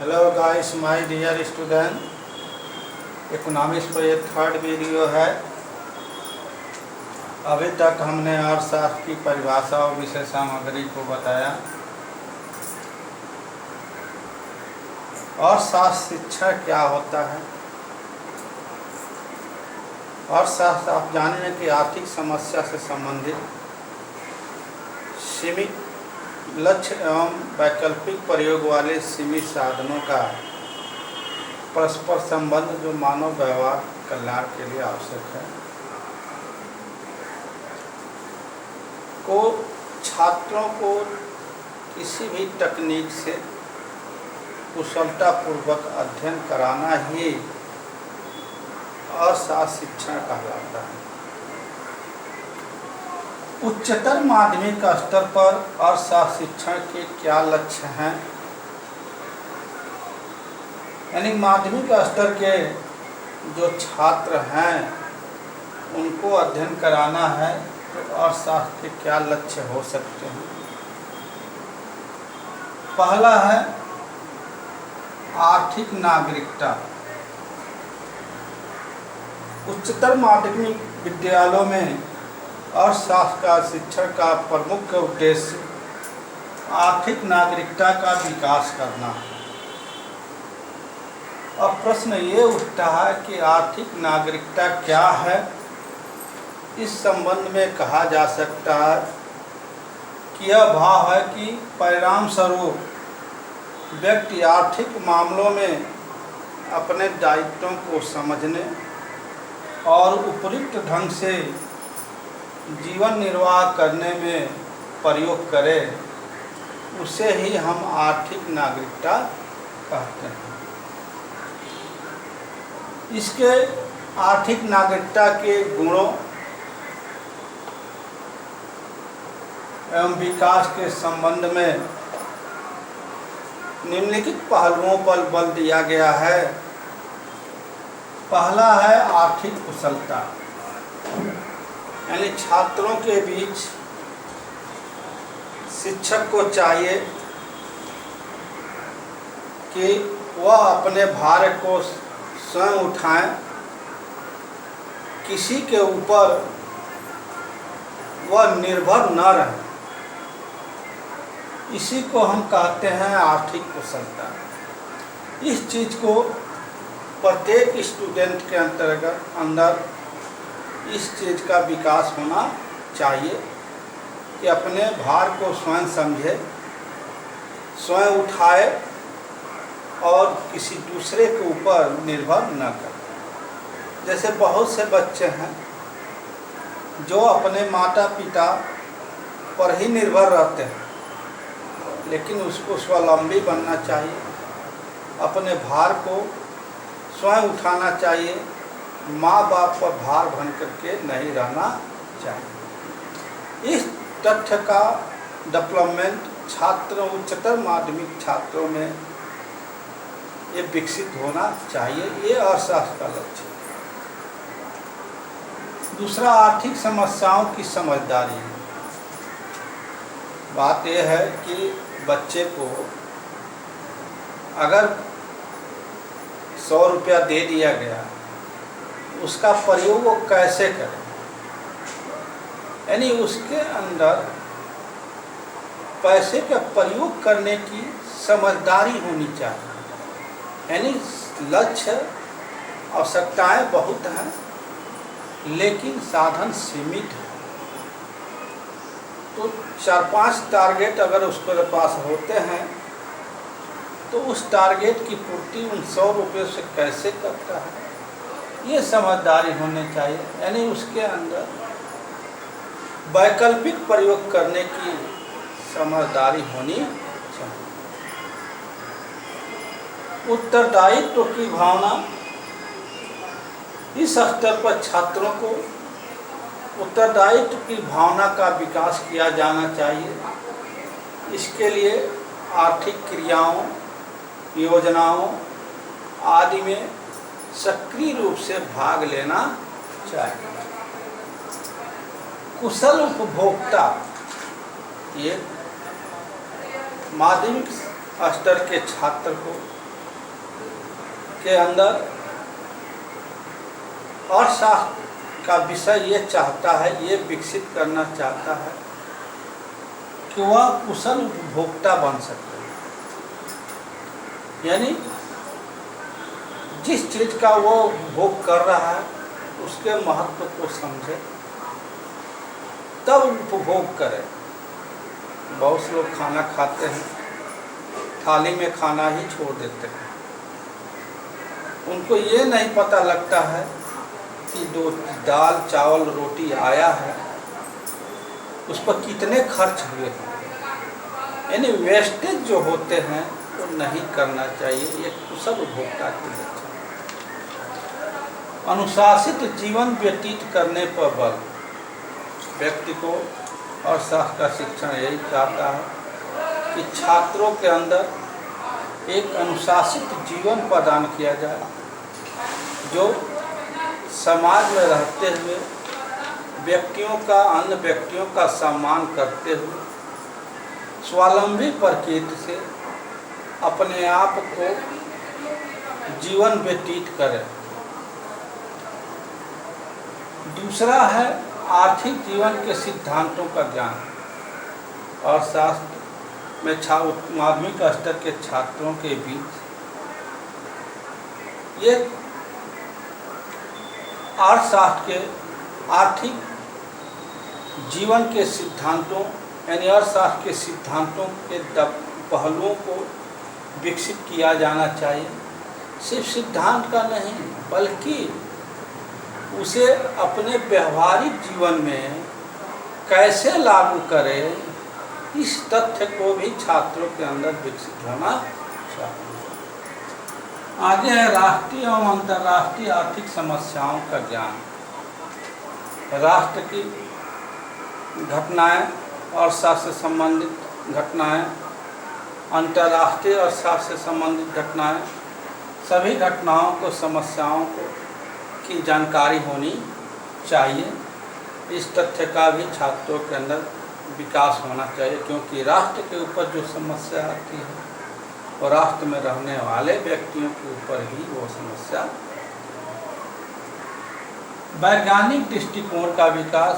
Hello guys, my dear student. Economics पर ये third video है। अभी तक हमने अर्थशास्त्र की परिभाषा और विषय सामग्री को बताया। अर्थशास्त्र शिक्षा क्या होता है? अर्थशास्त्र आप जानेंगे कि आर्थिक समस्या से संबंधित सीमित लक्ष्य एवं वैकल्पिक प्रयोग वाले सीमित साधनों का परस्पर संबंध जो मानव व्यवहार कल्याण के लिए आवश्यक है को छात्रों को किसी भी तकनीक से कुशलतापूर्वक अध्ययन कराना ही अर्थशास्त्र शिक्षण कहलाता है। उच्चतर माध्यमिक स्तर पर अर्थशास्त्र शिक्षण के क्या लक्ष्य हैं? यानी माध्यमिक स्तर के जो छात्र हैं उनको अध्ययन कराना है तो अर्थशास्त्र के क्या लक्ष्य हो सकते हैं? पहला है आर्थिक नागरिकता। उच्चतर माध्यमिक विद्यालयों में अर्थशास्त्र का शिक्षण का प्रमुख उद्देश्य आर्थिक नागरिकता का विकास करना है। अब प्रश्न ये उठता है कि आर्थिक नागरिकता क्या है? इस संबंध में कहा जा सकता है कि यह भाव है कि परिणाम स्वरूप व्यक्ति आर्थिक मामलों में अपने दायित्वों को समझने और उपयुक्त ढंग से जीवन निर्वाह करने में प्रयोग करे, उसे ही हम आर्थिक नागरिकता कहते हैं। इसके आर्थिक नागरिकता के गुणों एवं विकास के संबंध में निम्नलिखित पहलुओं पर बल दिया गया है। पहला है आर्थिक कुशलता, यानी छात्रों के बीच शिक्षक को चाहिए कि वह अपने भार को स्वयं उठाएं, किसी के ऊपर वह निर्भर न रहे। इसी को हम कहते हैं आर्थिक कुशलता। इस चीज़ को प्रत्येक स्टूडेंट के अंदर इस चीज़ का विकास होना चाहिए कि अपने भार को स्वयं समझे, स्वयं उठाए और किसी दूसरे के ऊपर निर्भर न करे। जैसे बहुत से बच्चे हैं जो अपने माता पिता पर ही निर्भर रहते हैं, लेकिन उसको स्वावलंबी बनना चाहिए, अपने भार को स्वयं उठाना चाहिए, माँ बाप पर भार बन करके नहीं रहना चाहिए। इस तथ्य का डेवलपमेंट छात्रों उच्चतर माध्यमिक छात्रों में ये विकसित होना चाहिए। ये अर्थशास्त्र का लक्ष्य है। दूसरा आर्थिक समस्याओं की समझदारी है। बात यह है कि बच्चे को अगर 100 रुपया दे दिया गया, उसका प्रयोग वो कैसे करें, यानी उसके अंदर पैसे का प्रयोग करने की समझदारी होनी चाहिए। यानी लक्ष्य आवश्यकताएं बहुत हैं, लेकिन साधन सीमित है। तो 4-5 टारगेट अगर उसके पास होते हैं तो उस टारगेट की पूर्ति उन 100 रुपये से कैसे करता है, ये समझदारी होनी चाहिए। यानी उसके अंदर वैकल्पिक प्रयोग करने की समझदारी होनी चाहिए। उत्तरदायित्व की भावना, इस स्तर पर छात्रों को उत्तरदायित्व की भावना का विकास किया जाना चाहिए। इसके लिए आर्थिक क्रियाओं, योजनाओं आदि में सक्रिय रूप से भाग लेना चाहिए। कुशल उपभोक्ता, ये माध्यमिक स्तर के छात्र को के अंदर अर्थशास्त्र का विषय ये चाहता है, ये विकसित करना चाहता है कि वह कुशल उपभोक्ता बन सके, यानी जिस चीज़ का वो उपभोग कर रहा है उसके महत्व को समझे तब उपभोग करे। बहुत से लोग खाना खाते हैं, थाली में खाना ही छोड़ देते हैं। उनको ये नहीं पता लगता है कि दो दाल चावल रोटी आया है उस पर कितने खर्च हुए हैं। यानी वेस्टेज जो होते हैं वो नहीं करना चाहिए। ये कुशल उपभोक्ता के लक्षण। अनुशासित जीवन व्यतीत करने पर बल। व्यक्ति को अर्थशास्त्र का शिक्षण यही चाहता है कि छात्रों के अंदर एक अनुशासित जीवन प्रदान किया जाए, जो समाज में रहते हुए व्यक्तियों का, अन्य व्यक्तियों का सम्मान करते हुए स्वावलंबी प्रकृति से अपने आप को जीवन व्यतीत करे। दूसरा है आर्थिक जीवन के सिद्धांतों का ज्ञान। अर्थशास्त्र में माध्यमिक स्तर के छात्रों के बीच ये अर्थशास्त्र के आर्थिक जीवन के सिद्धांतों यानी अर्थशास्त्र के सिद्धांतों के पहलुओं को विकसित किया जाना चाहिए। सिर्फ सिद्धांत का नहीं, बल्कि उसे अपने व्यवहारिक जीवन में कैसे लागू करें, इस तथ्य को भी छात्रों के अंदर विकसित होना चाहिए। आगे है राष्ट्रीय एवं अंतर्राष्ट्रीय आर्थिक समस्याओं का ज्ञान। राष्ट्र की घटनाएं, अर्थशास्त्र से संबंधित घटनाएं, अंतर्राष्ट्रीय अर्थशास्त्र से संबंधित घटनाएं, सभी घटनाओं को, समस्याओं को की जानकारी होनी चाहिए। इस तथ्य का भी छात्रों के अंदर विकास होना चाहिए, क्योंकि राष्ट्र के ऊपर जो समस्या आती है और राष्ट्र में रहने वाले व्यक्तियों के ऊपर ही वो समस्या। वैज्ञानिक दृष्टिकोण का विकास।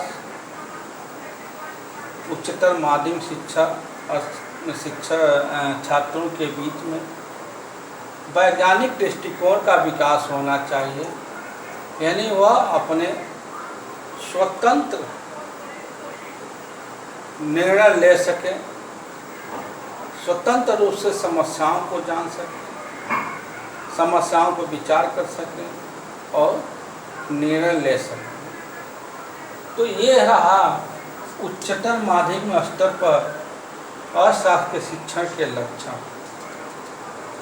उच्चतर माध्यमिक शिक्षा छात्रों के बीच में वैज्ञानिक दृष्टिकोण का विकास होना चाहिए, यानी वह अपने स्वतंत्र निर्णय ले सके, स्वतंत्र रूप से समस्याओं को जान सके, समस्याओं को विचार कर सके और निर्णय ले सके। तो ये रहा उच्चतर माध्यमिक स्तर पर अर्थशास्त्र के शिक्षण के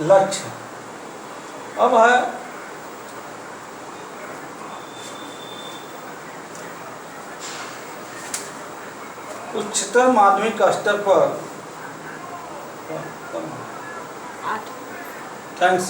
लक्ष्य। अब है उच्चतर माध्यमिक स्तर पर। थैंक्स।